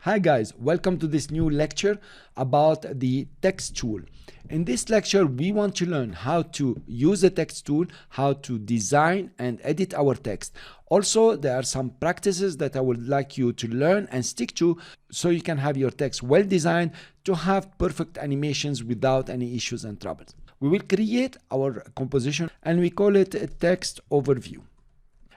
Hi guys, welcome to this new lecture about the text tool. In this lecture, we want to learn how to use the text tool, how to design and edit our text. Also, there are some practices that I would like you to learn and stick to so you can have your text well designed to have perfect animations without any issues and troubles. We will create our composition and we call it a text overview.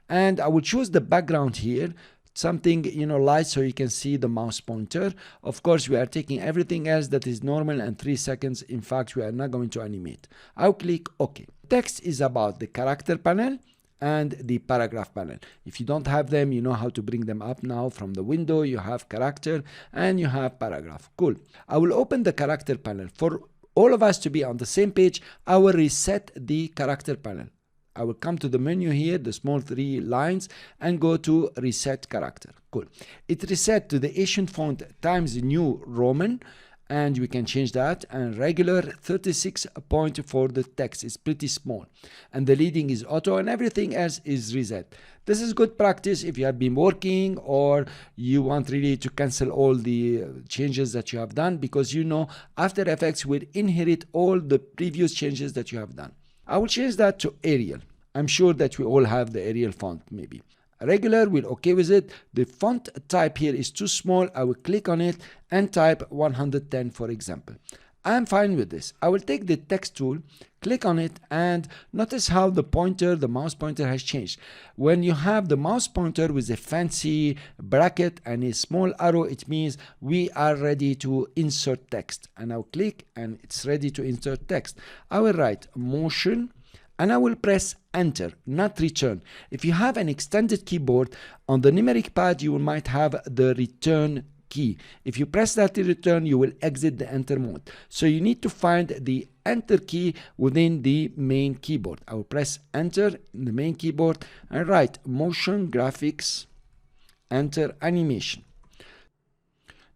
And I will choose the background here, something light, so you can see the mouse pointer. Of course, we are taking everything else that is normal and 3 seconds. In fact, we are not going to animate. I'll click OK. Text is about the character panel and the paragraph panel. If you don't have them, you know how to bring them up now from the window. You have character and you have paragraph. Cool. I will open the character panel. For all of us to be on the same page, I will reset the character panel. I will come to the menu here, the small 3 lines, and go to reset character. Cool. It reset to the Asian font Times New Roman, and we can change that. And regular 36 point for the text is pretty small, and the leading is auto, and everything else is reset. This is good practice if you have been working or you want really to cancel all the changes that you have done, because After Effects will inherit all the previous changes that you have done. I will change that to Arial. I'm sure that we all have the Arial font maybe. Regular, we're okay with it. The font type here is too small. I will click on it and type 110, for example. I'm fine with this. I will take the text tool, click on it, and notice how the mouse pointer has changed. When you have the mouse pointer with a fancy bracket and a small arrow, it means we are ready to insert text. And I'll click and it's ready to insert text. I will write motion and I will press enter, not return. If you have an extended keyboard, on the numeric pad you might have the return key. If you press that to return, you will exit the enter mode. So you need to find the enter key within the main keyboard. I will press enter in the main keyboard and write motion graphics, enter animation.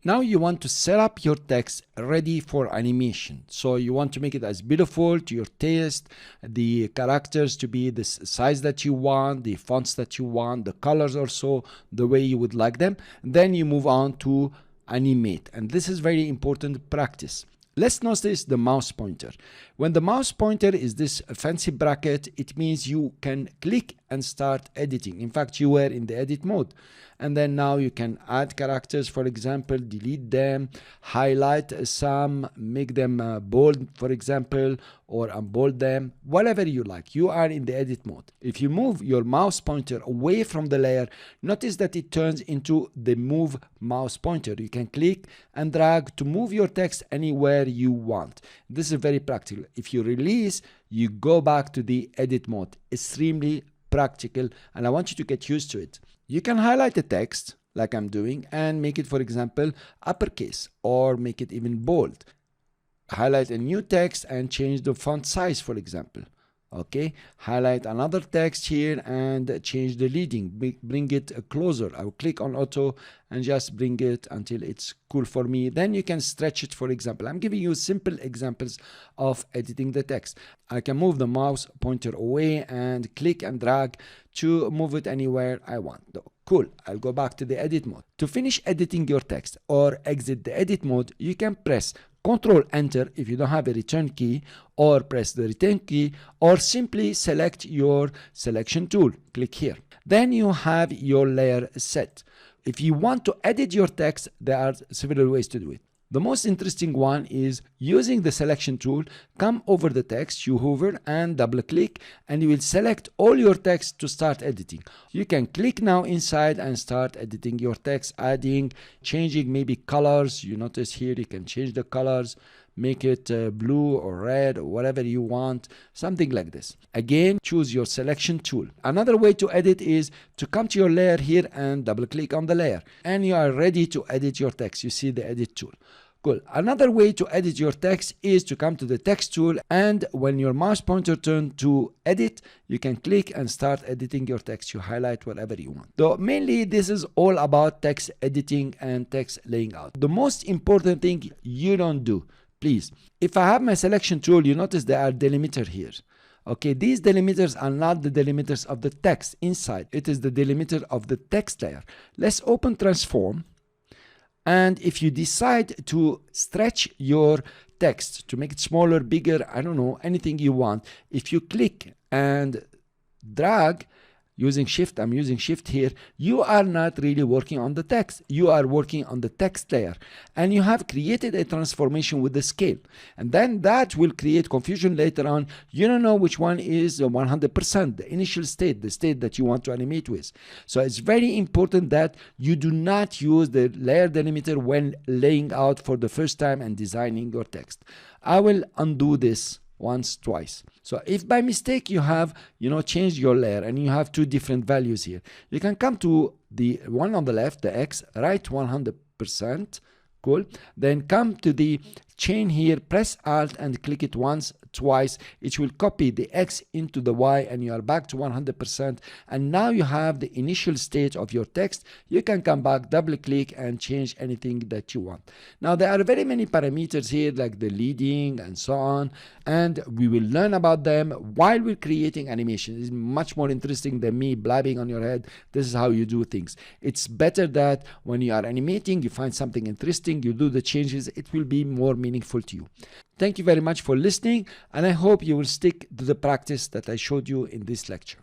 Now you want to set up your text ready for animation. So you want to make it as beautiful to your taste, the characters to be the size that you want, the fonts that you want, the colors also the way you would like them. Then you move on to animate. And this is very important practice. Let's notice the mouse pointer. When the mouse pointer is this fancy bracket, it means you can click and start editing. In fact, you were in the edit mode. And then now you can add characters, for example, delete them, highlight some, make them bold, for example, or unbold them, whatever you like. You are in the edit mode. If you move your mouse pointer away from the layer, notice that it turns into the move mouse pointer. You can click and drag to move your text anywhere you want. This is very practical. If you release, you go back to the edit mode. Extremely practical, and I want you to get used to it. You can highlight the text like I'm doing and make it, for example, uppercase, or make it even bold. Highlight a new text and change the font size, for example. Okay, highlight another text here and change the leading, bring it closer. I will click on auto and just bring it until it's cool for me. Then you can stretch it, for example. I'm giving you simple examples of editing the text. I can move the mouse pointer away and click and drag to move it anywhere I want. Cool. I'll go back to the edit mode. To finish editing your text or exit the edit mode, you can press Control Enter if you don't have a return key, or press the return key, or simply select your selection tool. Click here. Then you have your layer set. If you want to edit your text, there are several ways to do it. The most interesting one is using the selection tool. Come over the text, you hover and double click, and you will select all your text to start editing. You can click now inside and start editing your text, adding, changing maybe colors. You notice here you can change the colors, make it blue or red or whatever you want, something like this. Again, choose your selection tool. Another way to edit is to come to your layer here and double click on the layer, and you are ready to edit your text. You see the edit tool. Cool. Another way to edit your text is to come to the text tool, and when your mouse pointer turns to edit, you can click and start editing your text. You highlight whatever you want. So mainly this is all about text editing and text laying out. The most important thing you don't do, please. If I have my selection tool, you notice there are delimiter here. Okay, these delimiters are not the delimiters of the text inside. It is the delimiter of the text layer. Let's open transform And if you decide to stretch your text, to make it smaller, bigger, I don't know, anything you want, if you click and drag using shift, I'm using shift here, you are not really working on the text. You are working on the text layer, and you have created a transformation with the scale. And then that will create confusion later on. You don't know which one is 100%, the initial state, the state that you want to animate with. So it's very important that you do not use the layer delimiter when laying out for the first time and designing your text. I will undo this once, twice. So if by mistake you have, changed your layer and you have two different values here, you can come to the one on the left, the X, write 100%, cool. Then come to the chain here, press Alt and click it once, twice. It will copy the X into the Y and you are back to 100%. And now you have the initial state of your text. You can come back, double click and change anything that you want. Now there are very many parameters here like the leading and so on. And we will learn about them while we're creating animation. It's much more interesting than me blabbing on your head. This is how you do things. It's better that when you are animating, you find something interesting, you do the changes, it will be more meaningful to you. Thank you very much for listening, and I hope you will stick to the practice that I showed you in this lecture.